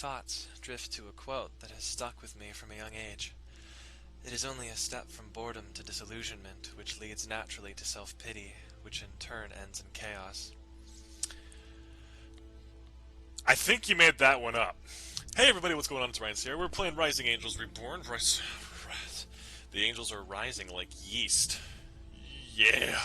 thoughts drift to a quote that has stuck with me from a young age. It is only a step from boredom to disillusionment, which leads naturally to self-pity, which in turn ends in chaos. I think you made that one up. Hey everybody, what's going on? It's Ryan here. We're playing Rising Angels Reborn. The angels are rising like yeast. Yeah.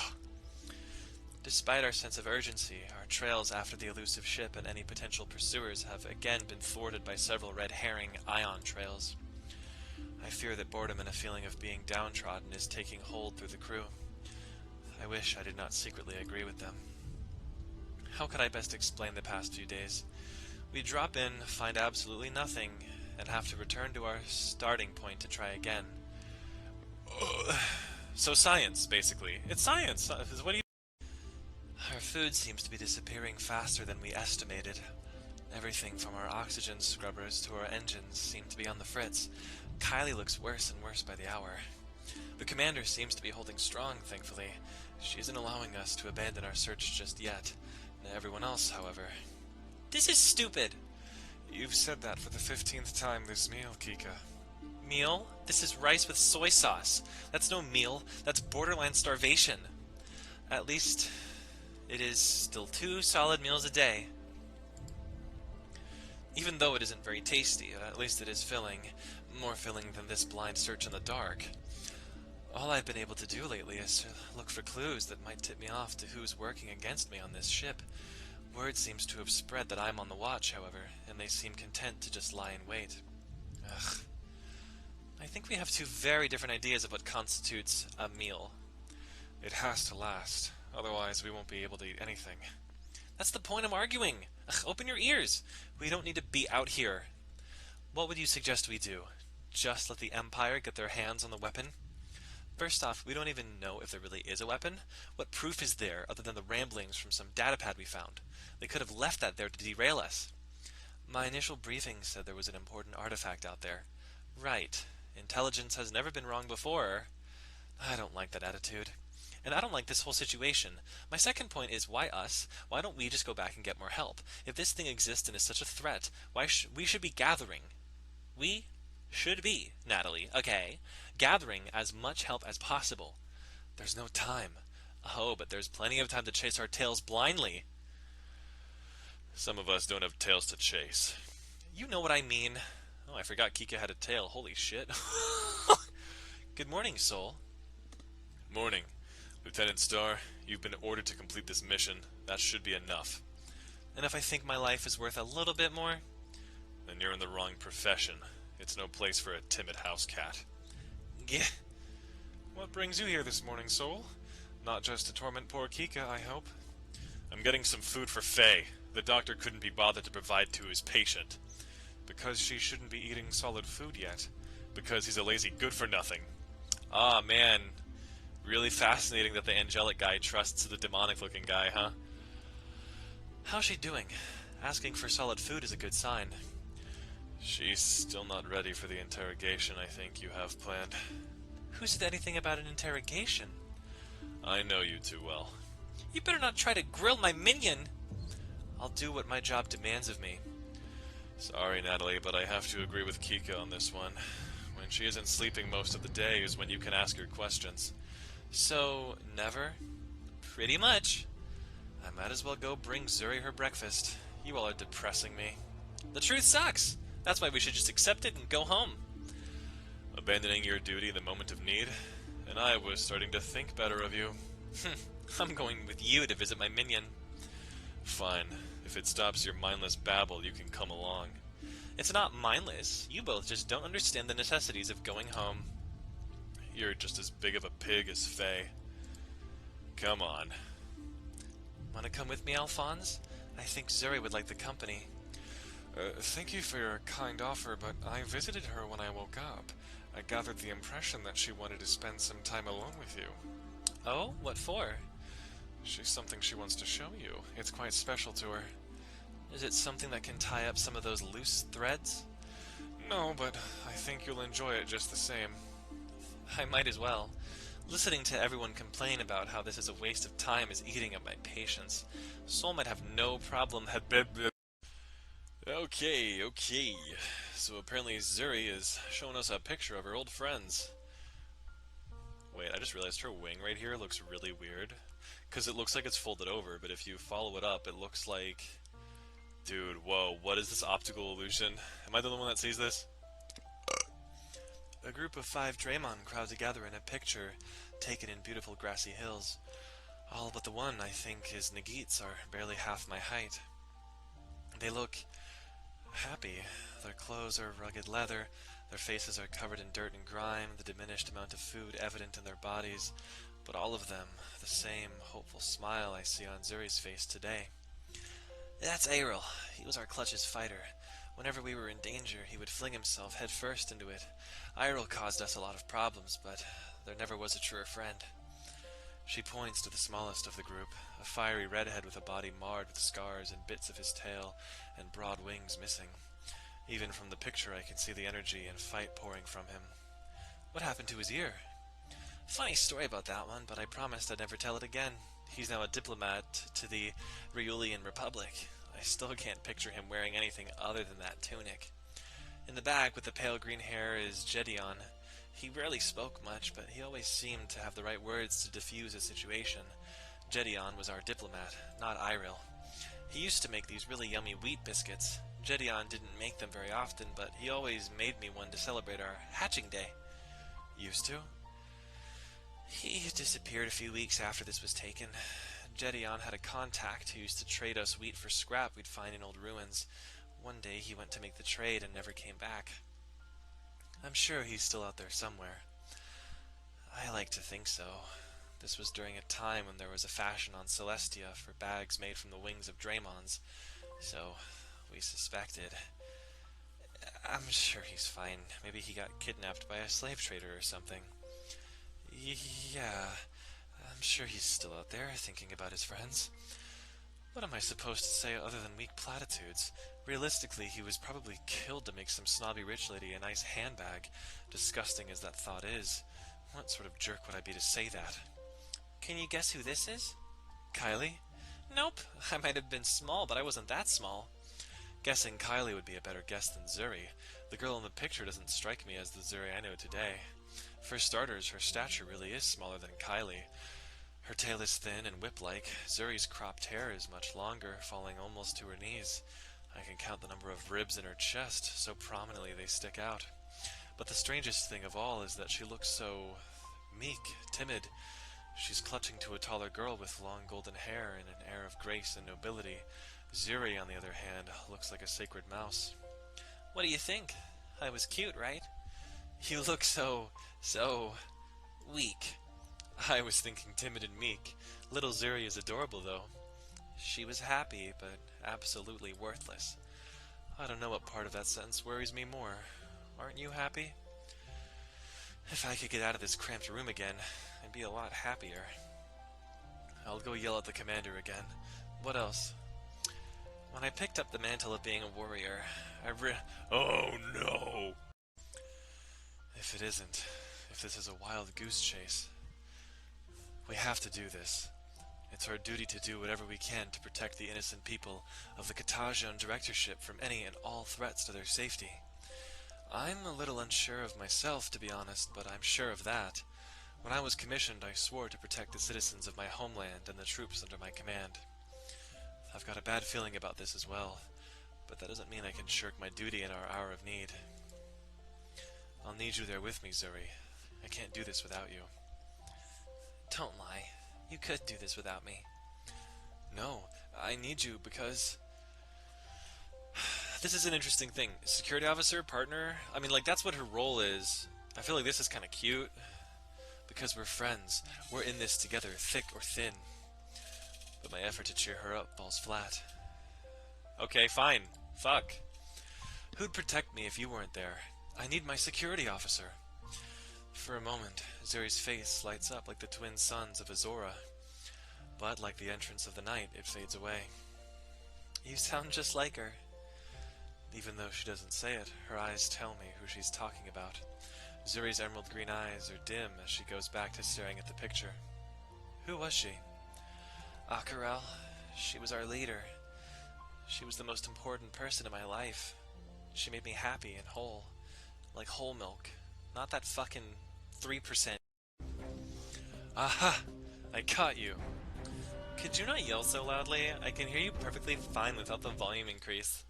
Despite our sense of urgency, our trails after the elusive ship and any potential pursuers have again been thwarted by several red herring ion trails. I fear that boredom and a feeling of being downtrodden is taking hold through the crew. I wish I did not secretly agree with them. How could I best explain the past few days? We drop in, find absolutely nothing, and have to return to our starting point to try again. So science, basically. It's science. What do you... Our food seems to be disappearing faster than we estimated. Everything from our oxygen scrubbers to our engines seem to be on the fritz. Kylie looks worse and worse by the hour. The commander seems to be holding strong, thankfully. She isn't allowing us to abandon our search just yet. Everyone else, however... This is stupid! You've said that for the 15th time this meal, Kika. Meal? This is rice with soy sauce. That's no meal. That's borderline starvation. At least, it is still 2 solid meals a day. Even though it isn't very tasty, at least it is filling. More filling than this blind search in the dark. All I've been able to do lately is look for clues that might tip me off to who's working against me on this ship. Word seems to have spread that I'm on the watch, however, and they seem content to just lie in wait. Ugh. I think we have 2 very different ideas of what constitutes a meal. It has to last, otherwise we won't be able to eat anything. That's the point I'm arguing! Ugh, open your ears! We don't need to be out here. What would you suggest we do? Just let the Empire get their hands on the weapon? First off, we don't even know if there really is a weapon. What proof is there other than the ramblings from some datapad we found? They could have left that there to derail us. My initial briefing said there was an important artifact out there. Right. Intelligence has never been wrong before. I don't like that attitude. And I don't like this whole situation. My second point is, why us? Why don't we just go back and get more help? If this thing exists and is such a threat, we should be gathering. We should be, Natalie, okay? Gathering as much help as possible. There's no time. Oh, but there's plenty of time to chase our tails blindly. Some of us don't have tails to chase. You know what I mean. Oh, I forgot Kika had a tail. Holy shit. Good morning, Soul. Morning. Lieutenant Starr, you've been ordered to complete this mission. That should be enough. And if I think my life is worth a little bit more? Then you're in the wrong profession. It's no place for a timid house cat. Yeah. What brings you here this morning, Soul? Not just to torment poor Kika, I hope. I'm getting some food for Faye. The doctor couldn't be bothered to provide to his patient. Because she shouldn't be eating solid food yet. Because he's a lazy good-for-nothing. Ah, man. Really fascinating that the angelic guy trusts the demonic-looking guy, huh? How's she doing? Asking for solid food is a good sign. She's still not ready for the interrogation I think you have planned. Who said anything about an interrogation? I know you too well. You better not try to grill my minion! I'll do what my job demands of me. Sorry, Natalie, but I have to agree with Kika on this one. When she isn't sleeping most of the day is when you can ask her questions. So, never? Pretty much. I might as well go bring Zuri her breakfast. You all are depressing me. The truth sucks! That's why we should just accept it and go home. Abandoning your duty in the moment of need? And I was starting to think better of you. I'm going with you to visit my minion. Fine. If it stops your mindless babble, you can come along. It's not mindless. You both just don't understand the necessities of going home. You're just as big of a pig as Faye. Come on. Wanna come with me, Alphonse? I think Zuri would like the company. Thank you for your kind offer, but I visited her when I woke up. I gathered the impression that she wanted to spend some time alone with you. Oh? What for? She's something she wants to show you. It's quite special to her. Is it something that can tie up some of those loose threads? No, but I think you'll enjoy it just the same. I might as well. Listening to everyone complain about how this is a waste of time is eating up my patience. Soul might have no problem Okay, okay. So apparently Zuri is showing us a picture of her old friends. Wait, I just realized her wing right here looks really weird. Because it looks like it's folded over, but if you follow it up, it looks like... Dude, whoa, what is this optical illusion? Am I the only one that sees this? A group of 5 Draymond crowd together in a picture taken in beautiful grassy hills. All but the one, I think, his Nagits are barely half my height. They look happy. Their clothes are rugged leather, their faces are covered in dirt and grime, the diminished amount of food evident in their bodies, but all of them, the same hopeful smile I see on Zuri's face today. That's Aeril. He was our clutch's fighter. Whenever we were in danger, he would fling himself headfirst into it. Aeril caused us a lot of problems, but there never was a truer friend. She points to the smallest of the group, a fiery redhead with a body marred with scars and bits of his tail and broad wings missing. Even from the picture I can see the energy and fight pouring from him. What happened to his ear? Funny story about that one, but I promised I'd never tell it again. He's now a diplomat to the Ryulian Republic. I still can't picture him wearing anything other than that tunic. In the back with the pale green hair is Jedion. He rarely spoke much, but he always seemed to have the right words to diffuse a situation. Jedion was our diplomat, not Aeril. He used to make these really yummy wheat biscuits. Jedion didn't make them very often, but he always made me one to celebrate our hatching day. Used to? He disappeared a few weeks after this was taken. Jedion had a contact who used to trade us wheat for scrap we'd find in old ruins. One day he went to make the trade and never came back. I'm sure he's still out there somewhere. I like to think so. This was during a time when there was a fashion on Celestia for bags made from the wings of Draymons, so we suspected. I'm sure he's fine. Maybe he got kidnapped by a slave trader or something. Yeah, I'm sure he's still out there thinking about his friends. What am I supposed to say other than weak platitudes? Realistically, he was probably killed to make some snobby rich lady a nice handbag, disgusting as that thought is. What sort of jerk would I be to say that? Can you guess who this is? Kylie? Nope, I might have been small, but I wasn't that small. Guessing Kylie would be a better guess than Zuri. The girl in the picture doesn't strike me as the Zuri I know today. For starters, her stature really is smaller than Kylie. Her tail is thin and whip-like. Zuri's cropped hair is much longer, falling almost to her knees. I can count the number of ribs in her chest, so prominently they stick out. But the strangest thing of all is that she looks so meek, timid. She's clutching to a taller girl with long golden hair and an air of grace and nobility. Zuri, on the other hand, looks like a sacred mouse. What do you think? I was cute, right? You look so weak. I was thinking timid and meek. Little Zuri is adorable, though. She was happy, but absolutely worthless. I don't know what part of that sentence worries me more. Aren't you happy? If I could get out of this cramped room again, I'd be a lot happier. I'll go yell at the commander again. What else? When I picked up the mantle of being a warrior, Oh no! If it isn't, if this is a wild goose chase, we have to do this. It's our duty to do whatever we can to protect the innocent people of the Katajan directorship from any and all threats to their safety. I'm a little unsure of myself, to be honest, but I'm sure of that. When I was commissioned, I swore to protect the citizens of my homeland and the troops under my command. I've got a bad feeling about this as well, but that doesn't mean I can shirk my duty in our hour of need. I'll need you there with me, Zuri. I can't do this without you. Don't lie. You could do this without me. No, I need you because... This is an interesting thing. Security officer, partner, I mean, like, that's what her role is. I feel like this is kind of cute. Because we're friends. We're in this together, thick or thin. But my effort to cheer her up falls flat. Okay, fine. Fuck. Who'd protect me if you weren't there? I need my security officer. For a moment, Zuri's face lights up like the twin suns of Azora. But like the entrance of the night, it fades away. You sound just like her. Even though she doesn't say it, her eyes tell me who she's talking about. Zuri's emerald green eyes are dim as she goes back to staring at the picture. Who was she? Akarel. She was our leader. She was the most important person in my life. She made me happy and whole. Like whole milk. Not that fucking 3%. Aha! I caught you. Could you not yell so loudly? I can hear you perfectly fine without the volume increase.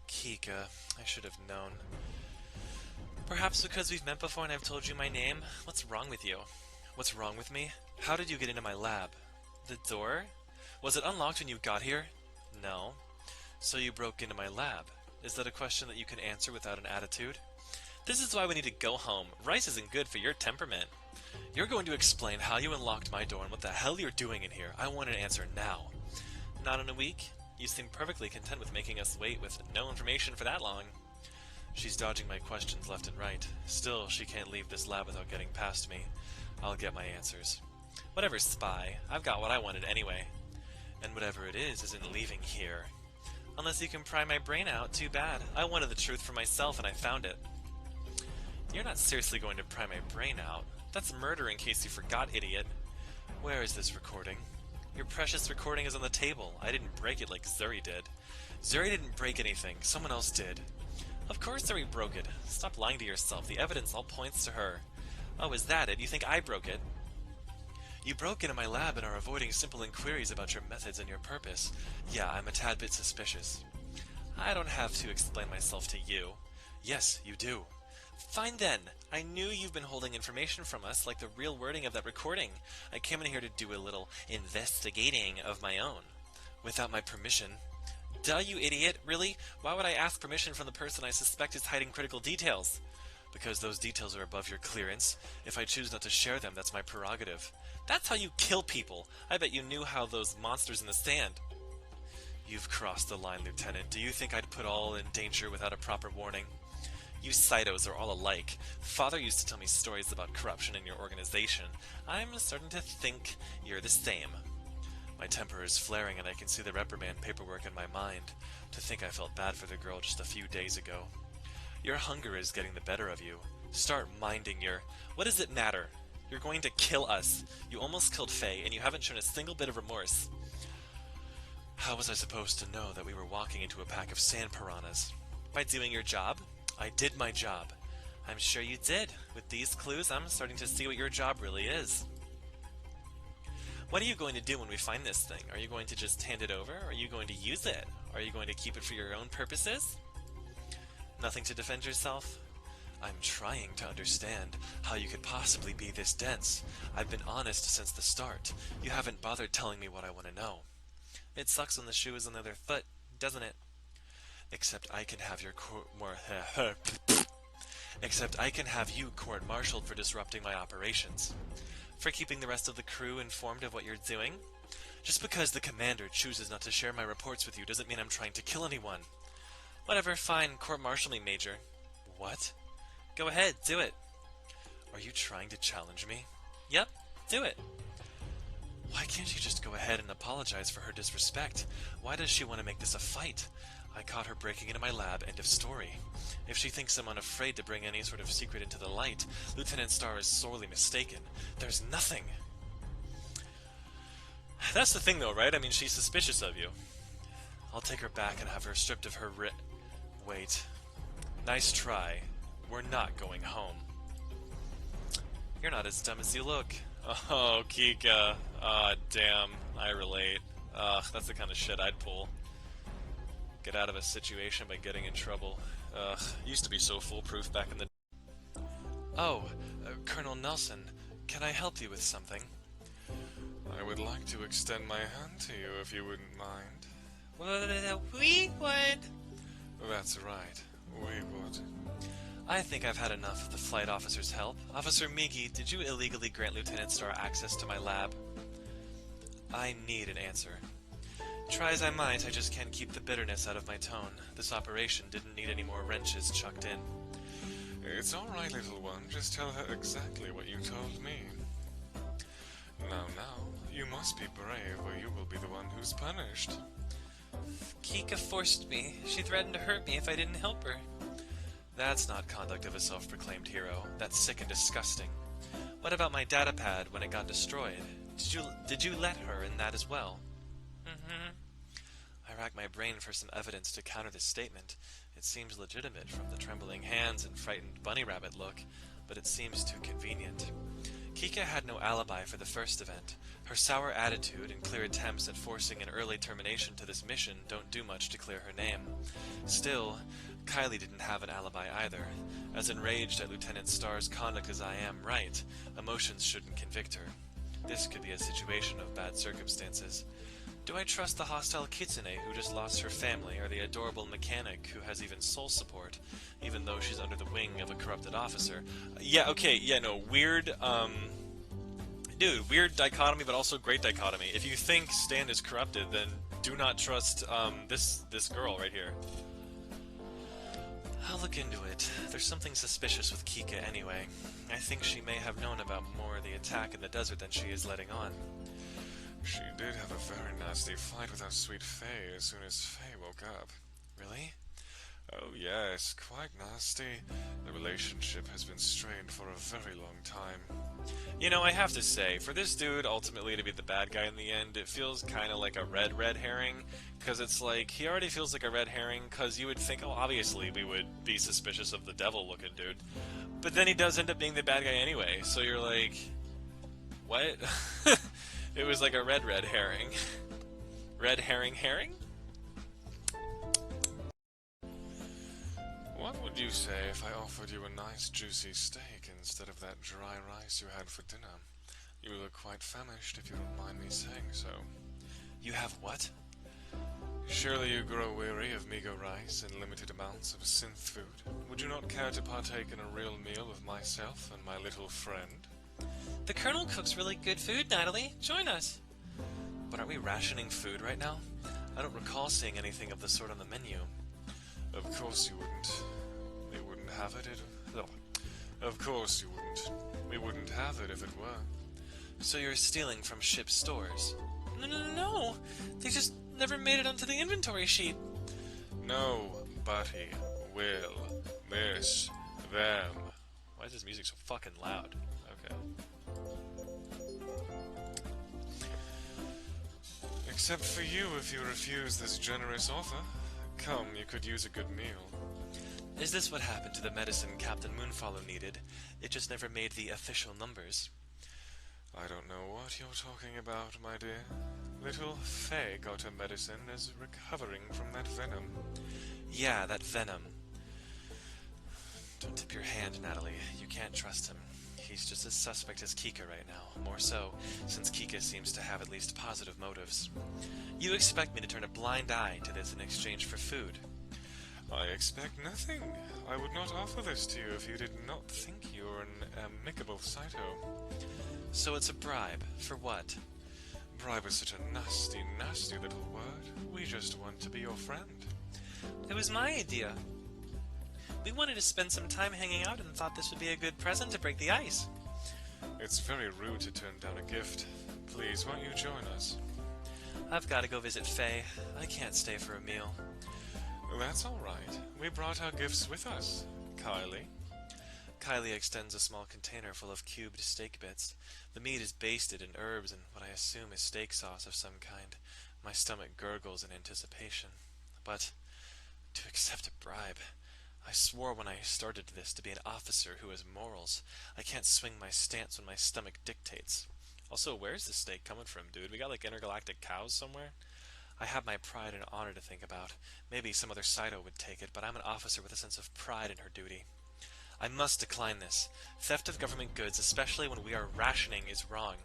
Kika, I should have known. Perhaps because we've met before and I've told you my name? What's wrong with you? What's wrong with me? How did you get into my lab? The door? Was it unlocked when you got here? No. So you broke into my lab. Is that a question that you can answer without an attitude? This is why we need to go home. Rice isn't good for your temperament. You're going to explain how you unlocked my door and what the hell you're doing in here. I want an answer now. Not in a week. You seem perfectly content with making us wait with no information for that long. She's dodging my questions left and right. Still, she can't leave this lab without getting past me. I'll get my answers. Whatever, spy. I've got what I wanted anyway. And whatever it is isn't leaving here. Unless you can pry my brain out, too bad. I wanted the truth for myself and I found it. You're not seriously going to pry my brain out. That's murder in case you forgot, idiot. Where is this recording? Your precious recording is on the table. I didn't break it like Zuri did. Zuri didn't break anything. Someone else did. Of course Zuri broke it. Stop lying to yourself. The evidence all points to her. Oh, is that it? You think I broke it? You broke into my lab and are avoiding simple inquiries about your methods and your purpose. Yeah, I'm a tad bit suspicious. I don't have to explain myself to you. Yes, you do. Fine then. I knew you've been holding information from us, like the real wording of that recording. I came in here to do a little investigating of my own. Without my permission. Duh, you idiot. Really? Why would I ask permission from the person I suspect is hiding critical details? Because those details are above your clearance. If I choose not to share them, that's my prerogative. That's how you kill people. I bet you knew how those monsters in the sand. You've crossed the line, Lieutenant. Do you think I'd put all in danger without a proper warning? You Cytos are all alike. Father used to tell me stories about corruption in your organization. I'm starting to think you're the same. My temper is flaring and I can see the reprimand paperwork in my mind. To think I felt bad for the girl just a few days ago. Your hunger is getting the better of you. Start minding your... What does it matter? You're going to kill us. You almost killed Faye, and you haven't shown a single bit of remorse. How was I supposed to know that we were walking into a pack of sand piranhas? By doing your job? I did my job. I'm sure you did. With these clues, I'm starting to see what your job really is. What are you going to do when we find this thing? Are you going to just hand it over? Are you going to use it? Are you going to keep it for your own purposes? Nothing to defend yourself? I'm trying to understand how you could possibly be this dense. I've been honest since the start. You haven't bothered telling me what I want to know. It sucks when the shoe is on the other foot, doesn't it? Except I can have your Except I can have you court-martialed for disrupting my operations. For keeping the rest of the crew informed of what you're doing? Just because the commander chooses not to share my reports with you doesn't mean I'm trying to kill anyone. Whatever, fine. Court-martial me, Major. What? Go ahead, do it. Are you trying to challenge me? Yep, do it. Why can't you just go ahead and apologize for her disrespect? Why does she want to make this a fight? I caught her breaking into my lab, end of story. If she thinks I'm unafraid to bring any sort of secret into the light, Lieutenant Starr is sorely mistaken. There's nothing. That's the thing though, right? I mean, she's suspicious of you. I'll take her back and have her stripped of her Wait. Nice try. We're not going home. You're not as dumb as you look. Oh, Kika. Ah, damn. I relate. Ugh, that's the kind of shit I'd pull. Get out of a situation by getting in trouble. Ugh, used to be so foolproof back in the... Oh, Colonel Nelson, can I help you with something? I would like to extend my hand to you if you wouldn't mind. We would. That's right, we would. I think I've had enough of the flight officer's help. Officer Migi, did you illegally grant Lieutenant Starr access to my lab? I need an answer. Try as I might, I just can't keep the bitterness out of my tone. This operation didn't need any more wrenches chucked in. It's all right, little one. Just tell her exactly what you told me. Now, you must be brave, or you will be the one who's punished. Kika forced me. She threatened to hurt me if I didn't help her. That's not conduct of a self-proclaimed hero. That's sick and disgusting. What about my datapad when it got destroyed? Did you let her in that as well? I I rack my brain for some evidence to counter this statement. It seems legitimate from the trembling hands and frightened bunny rabbit look, but it seems too convenient. Kika had no alibi for the first event. Her sour attitude and clear attempts at forcing an early termination to this mission don't do much to clear her name. Still, Kylie didn't have an alibi either. As enraged at Lieutenant Starr's conduct as I am, right, emotions shouldn't convict her. This could be a situation of bad circumstances. Do I trust the hostile kitsune who just lost her family, or the adorable mechanic who has even soul support, even though she's under the wing of a corrupted officer? Weird, dude, weird dichotomy, but also great dichotomy. If you think Stan is corrupted, then do not trust, this girl right here. I'll look into it. There's something suspicious with Kika anyway. I think she may have known about more of the attack in the desert than she is letting on. She did have a very nasty fight with our sweet Faye as soon as Faye woke up. Really? Oh yes, quite nasty. The relationship has been strained for a very long time. You know, I have to say, for this dude ultimately to be the bad guy in the end, it feels kind of like a red herring, because it's like, he already feels like a red herring, because you would think, oh, obviously we would be suspicious of the devil-looking dude, but then he does end up being the bad guy anyway, so you're like, what? It was like a red herring. Red herring? What would you say if I offered you a nice juicy steak instead of that dry rice you had for dinner? You look quite famished, if you don't mind me saying so. You have what? Surely you grow weary of meager rice and limited amounts of synth food. Would you not care to partake in a real meal with myself and my little friend? The Colonel cooks really good food, Natalie. Join us. But aren't we rationing food right now? I don't recall seeing anything of the sort on the menu. Of course you wouldn't. We wouldn't have it Of course you wouldn't. We wouldn't have it if it were. So you're stealing from ship stores? No. They just never made it onto the inventory sheet. Nobody will miss them. Why is this music so fucking loud? Okay. Except for you if you refuse this generous offer. Come, you could use a good meal. Is this what happened to the medicine Captain Moonfollow needed? It just never made the official numbers. I don't know what you're talking about, my dear. Little Faye got her medicine and is recovering from that venom. Yeah, that venom. Don't tip your hand, Natalie. You can't trust him. He's just as suspect as Kika right now. More so, since Kika seems to have at least positive motives. You expect me to turn a blind eye to this in exchange for food? I expect nothing. I would not offer this to you if you did not think you were an amicable Saito. So it's a bribe. For what? Bribe is such a nasty, nasty little word. We just want to be your friend. It was my idea. We wanted to spend some time hanging out and thought this would be a good present to break the ice. It's very rude to turn down a gift. Please, won't you join us? I've got to go visit Faye. I can't stay for a meal. That's all right. We brought our gifts with us. Kylie? Kylie extends a small container full of cubed steak bits. The meat is basted in herbs and what I assume is steak sauce of some kind. My stomach gurgles in anticipation. But to accept a bribe... I swore when I started this to be an officer who has morals. I can't swing my stance when my stomach dictates. Also, where's this steak coming from, dude? We got like intergalactic cows somewhere? I have my pride and honor to think about. Maybe some other Saito would take it, but I'm an officer with a sense of pride in her duty. I must decline this. Theft of government goods, especially when we are rationing, is wrong.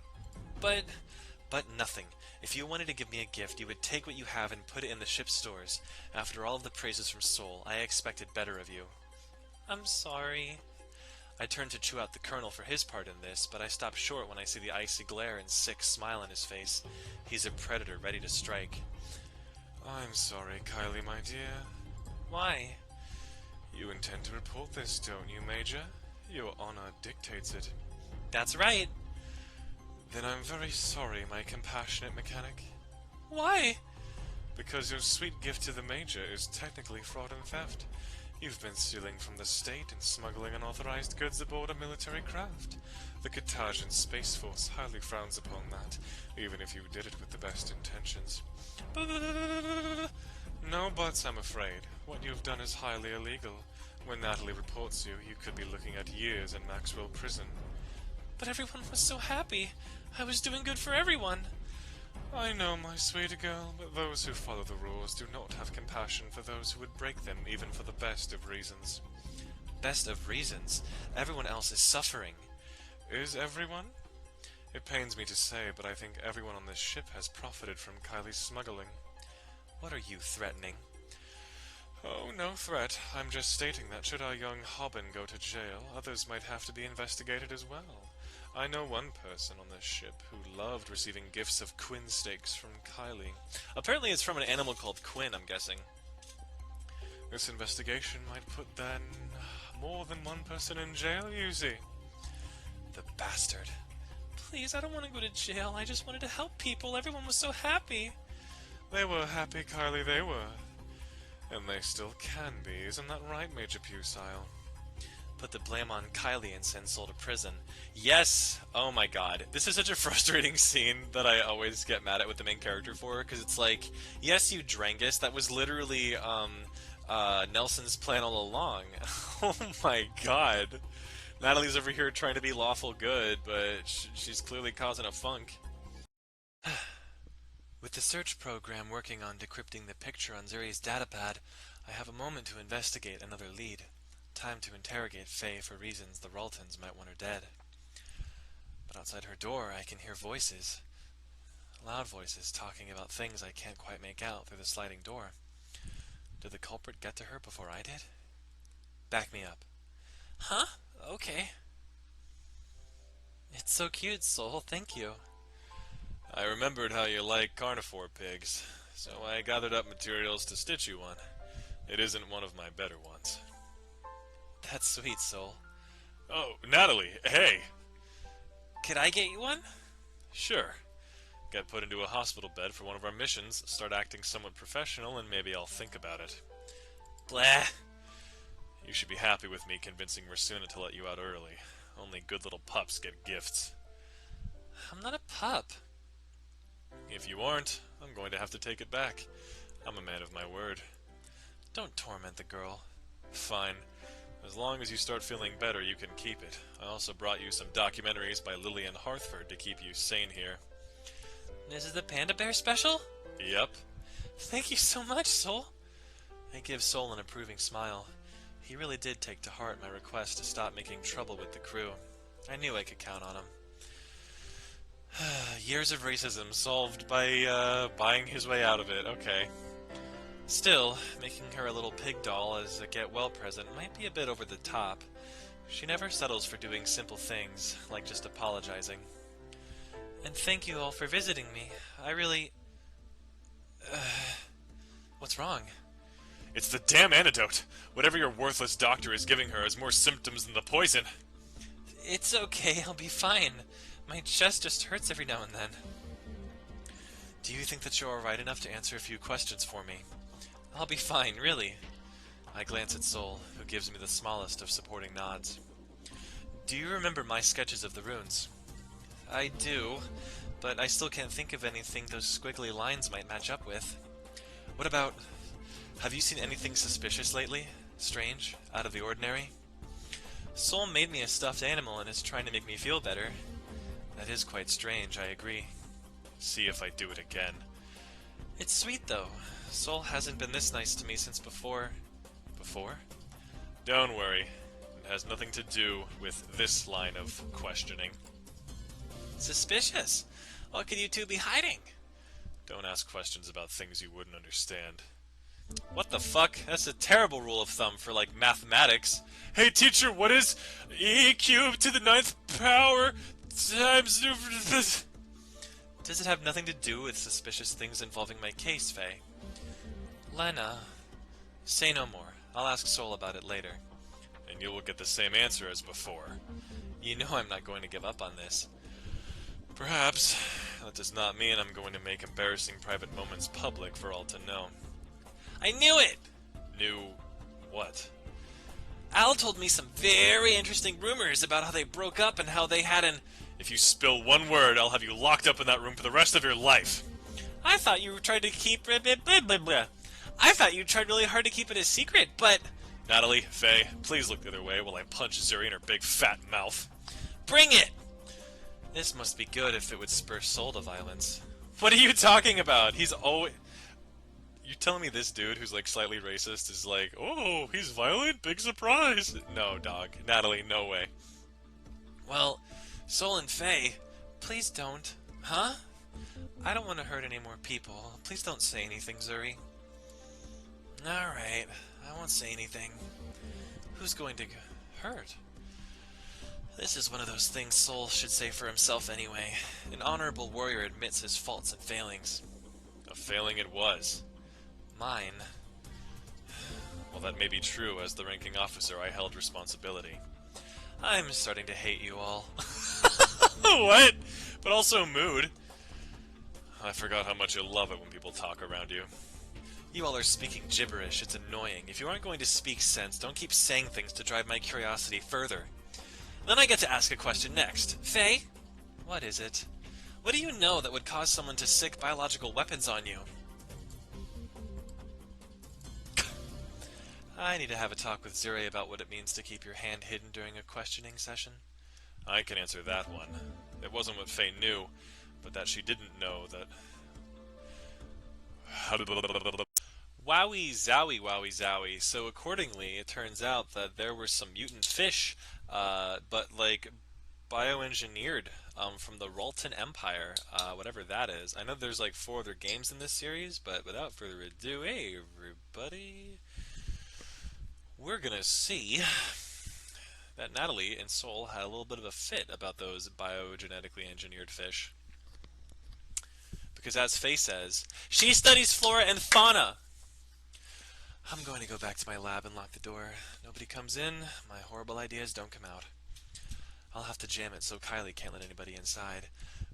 But nothing. If you wanted to give me a gift, you would take what you have and put it in the ship's stores. After all of the praises from Sol, I expected better of you. I'm sorry. I turn to chew out the Colonel for his part in this, but I stop short when I see the icy glare and sick smile on his face. He's a predator ready to strike. I'm sorry, Kylie, my dear. Why? You intend to report this, don't you, Major? Your honor dictates it. That's right. Then I'm very sorry, my compassionate mechanic. Why? Because your sweet gift to the Major is technically fraud and theft. You've been stealing from the state and smuggling unauthorized goods aboard a military craft. The Katajan Space Force highly frowns upon that, even if you did it with the best intentions. No buts, I'm afraid. What you've done is highly illegal. When Natalie reports you, you could be looking at years in Maxwell Prison. But everyone was so happy. I was doing good for everyone. I know, my sweet girl, but those who follow the rules do not have compassion for those who would break them, even for the best of reasons. Best of reasons? Everyone else is suffering. Is everyone? It pains me to say, but I think everyone on this ship has profited from Kylie's smuggling. What are you threatening? Oh, no threat. I'm just stating that should our young Hobbin go to jail, others might have to be investigated as well. I know one person on this ship who loved receiving gifts of Quinn steaks from Kylie. Apparently it's from an animal called Quinn, I'm guessing. This investigation might put then more than one person in jail, you see. The bastard. Please, I don't want to go to jail. I just wanted to help people. Everyone was so happy. They were happy, Kylie, they were. And they still can be, isn't that right, Major Pusile? Put the blame on Kylie and send Soul to prison. Yes! Oh my god. This is such a frustrating scene that I always get mad at with the main character for, because it's like, yes, you Drangus, that was literally, Nelson's plan all along. Oh my god. Natalie's over here trying to be lawful good, but she's clearly causing a funk. With the search program working on decrypting the picture on Zuri's datapad, I have a moment to investigate another lead. Time to interrogate Faye for reasons the Raltons might want her dead. But outside her door, I can hear voices. Loud voices talking about things I can't quite make out through the sliding door. Did the culprit get to her before I did? Back me up. Huh? Okay. It's so cute, Soul. Thank you. I remembered how you like carnivore pigs, so I gathered up materials to stitch you one. It isn't one of my better ones. That's sweet, Soul. Oh, Natalie, hey! Could I get you one? Sure. Get put into a hospital bed for one of our missions, start acting somewhat professional, and maybe I'll think about it. Blah. You should be happy with me convincing Rasuna to let you out early. Only good little pups get gifts. I'm not a pup. If you aren't, I'm going to have to take it back. I'm a man of my word. Don't torment the girl. Fine. As long as you start feeling better, you can keep it. I also brought you some documentaries by Lillian Hartford to keep you sane here. This is the Panda Bear special? Yep. Thank you so much, Soul. I give Soul an approving smile. He really did take to heart my request to stop making trouble with the crew. I knew I could count on him. Years of racism solved by buying his way out of it. Okay. Still, making her a little pig doll as a get-well present might be a bit over the top. She never settles for doing simple things, like just apologizing. And thank you all for visiting me. I really... What's wrong? It's the damn antidote! Whatever your worthless doctor is giving her has more symptoms than the poison! It's okay, I'll be fine. My chest just hurts every now and then. Do you think that you're alright enough to answer a few questions for me? I'll be fine, really. I glance at Soul, who gives me the smallest of supporting nods. Do you remember my sketches of the runes? I do, but I still can't think of anything those squiggly lines might match up with. What about... Have you seen anything suspicious lately? Strange? Out of the ordinary? Soul made me a stuffed animal and is trying to make me feel better. That is quite strange, I agree. See if I do it again. It's sweet, though. Soul hasn't been this nice to me since before... Before? Don't worry. It has nothing to do with this line of questioning. Suspicious? What could you two be hiding? Don't ask questions about things you wouldn't understand. What the fuck? That's a terrible rule of thumb for, like, mathematics. Hey teacher, what is e cubed to the 9th power times... Does it have nothing to do with suspicious things involving my case, Faye? Lena... Say no more. I'll ask Soul about it later. And you will get the same answer as before. You know I'm not going to give up on this. Perhaps. That does not mean I'm going to make embarrassing private moments public for all to know. I knew it! Knew what? Al told me some very interesting rumors about how they broke up and how they had an... If you spill one word, I'll have you locked up in that room for the rest of your life. I thought you tried to keep... Blah, blah, blah, blah, blah. I thought you tried really hard to keep it a secret, but... Natalie, Faye, please look the other way while I punch Zuri in her big fat mouth. Bring it! This must be good if it would spur Soul to violence. What are you talking about? He's always... You telling me this dude who's like slightly racist is like, oh, he's violent? Big surprise. No, dog. Natalie, no way. Well, Soul and Faye, please don't. Huh? I don't want to hurt any more people. Please don't say anything, Zuri. Alright, I won't say anything. Who's going to hurt? This is one of those things Soul should say for himself anyway. An honorable warrior admits his faults and failings. A failing it was. Mine. Well, that may be true. As the ranking officer, I held responsibility. I'm starting to hate you all. What? But also mood. I forgot how much you love it when people talk around you. You all are speaking gibberish. It's annoying. If you aren't going to speak sense, don't keep saying things to drive my curiosity further. Then I get to ask a question next. Faye? What is it? What do you know that would cause someone to sick biological weapons on you? I need to have a talk with Zuri about what it means to keep your hand hidden during a questioning session. I can answer that one. It wasn't what Faye knew, but that she didn't know that... Wowie zowie. So accordingly, it turns out that there were some mutant fish, but like bioengineered from the Ralton Empire, whatever that is. I know there's like 4 other games in this series, but without further ado, hey everybody, we're gonna see that Natalie and Soul had a little bit of a fit about those biogenetically engineered fish. Because as Faye says, she studies flora and fauna! I'm going to go back to my lab and lock the door. Nobody comes in, my horrible ideas don't come out. I'll have to jam it so Kylie can't let anybody inside.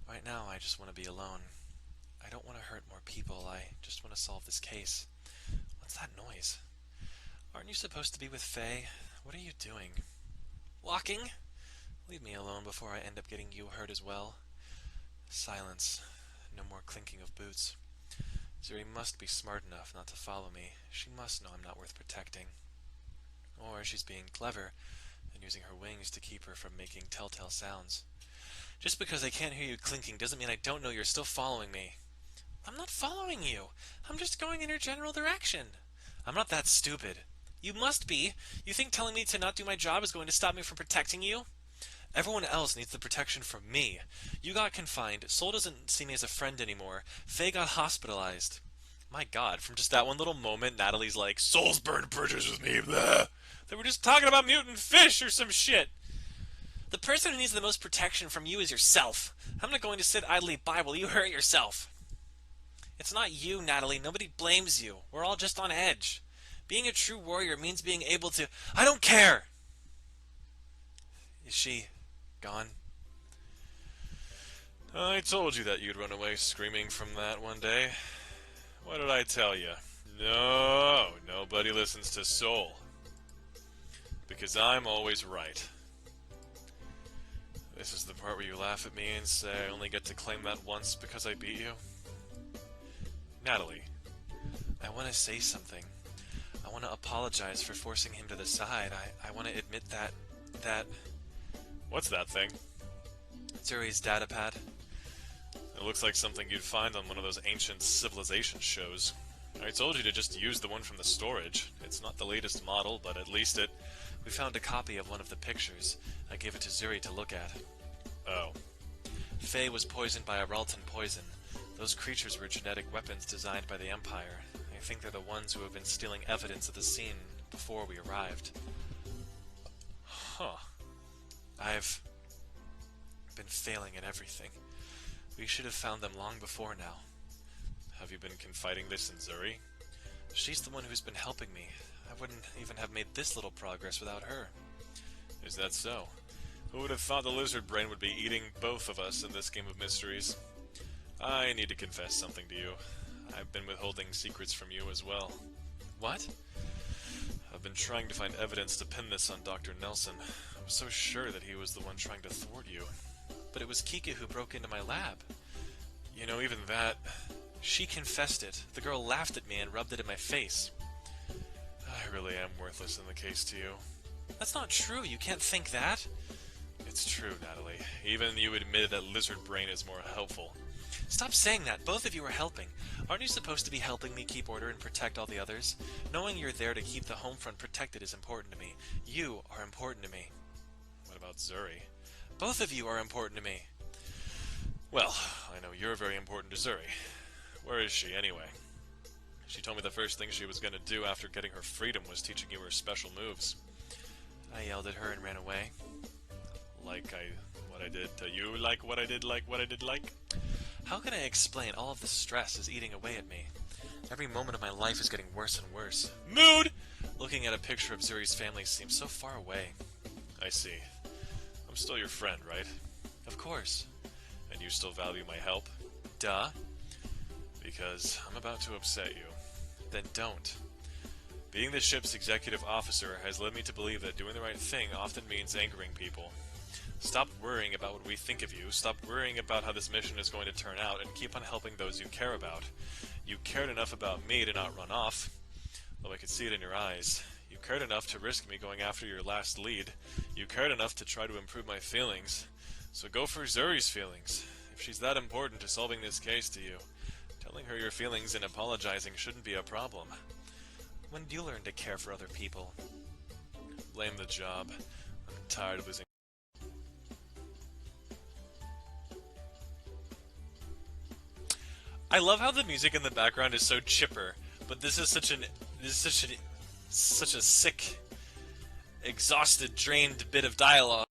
Right now, I just want to be alone. I don't want to hurt more people, I just want to solve this case. What's that noise? Aren't you supposed to be with Faye? What are you doing? Walking? Leave me alone before I end up getting you hurt as well. Silence. No more clinking of boots. Zuri must be smart enough not to follow me. She must know I'm not worth protecting. Or she's being clever and using her wings to keep her from making telltale sounds. Just because I can't hear you clinking doesn't mean I don't know you're still following me. I'm not following you. I'm just going in your general direction. I'm not that stupid. You must be. You think telling me to not do my job is going to stop me from protecting you? Everyone else needs the protection from me. You got confined. Soul doesn't see me as a friend anymore. Faye got hospitalized. My god, from just that one little moment, Natalie's like, Soul's burned bridges with me, blah. They were just talking about mutant fish or some shit. The person who needs the most protection from you is yourself. I'm not going to sit idly by while you hurt yourself. It's not you, Natalie. Nobody blames you. We're all just on edge. Being a true warrior means being able to... I don't care! Is she... gone? I told you that you'd run away screaming from that one day. What did I tell you? No, nobody listens to Soul. Because I'm always right. This is the part where you laugh at me and say I only get to claim that once because I beat you? Natalie. I want to say something. I want to apologize for forcing him to the side. I want to admit that... What's that thing? Zuri's datapad. It looks like something you'd find on one of those ancient civilization shows. I told you to just use the one from the storage. It's not the latest model, but at least it... We found a copy of one of the pictures. I gave it to Zuri to look at. Oh. Faye was poisoned by a Ralton poison. Those creatures were genetic weapons designed by the Empire. I think they're the ones who have been stealing evidence of the scene before we arrived. Huh. I've been failing at everything. We should have found them long before now. Have you been confiding this in Zuri? She's the one who's been helping me. I wouldn't even have made this little progress without her. Is that so? Who would have thought the lizard brain would be eating both of us in this game of mysteries? I need to confess something to you. I've been withholding secrets from you as well. What? I've been trying to find evidence to pin this on Dr. Nelson. I was so sure that he was the one trying to thwart you. But it was Kika who broke into my lab. You know, even that... She confessed it. The girl laughed at me and rubbed it in my face. I really am worthless in the case to you. That's not true. You can't think that. It's true, Natalie. Even you admitted that lizard brain is more helpful. Stop saying that. Both of you are helping. Aren't you supposed to be helping me keep order and protect all the others? Knowing you're there to keep the home front protected is important to me. You are important to me. What about Zuri? Both of you are important to me. Well, I know you're very important to Zuri. Where is she, anyway? She told me the first thing she was going to do after getting her freedom was teaching you her special moves. I yelled at her and ran away. What I did to you, what I did. How can I explain all of the stress is eating away at me? Every moment of my life is getting worse and worse. Mood! Looking at a picture of Zuri's family seems so far away. I see. I'm still your friend, right? Of course. And you still value my help? Duh. Because I'm about to upset you. Then don't. Being the ship's executive officer has led me to believe that doing the right thing often means angering people. Stop worrying about what we think of you, stop worrying about how this mission is going to turn out, and keep on helping those you care about. You cared enough about me to not run off, though I could see it in your eyes. You cared enough to risk me going after your last lead. You cared enough to try to improve my feelings. So go for Zuri's feelings. If she's that important to solving this case to you, telling her your feelings and apologizing shouldn't be a problem. When did you learn to care for other people? Blame the job. I'm tired of losing. I love how the music in the background is so chipper, but this is such a sick, exhausted, drained bit of dialogue.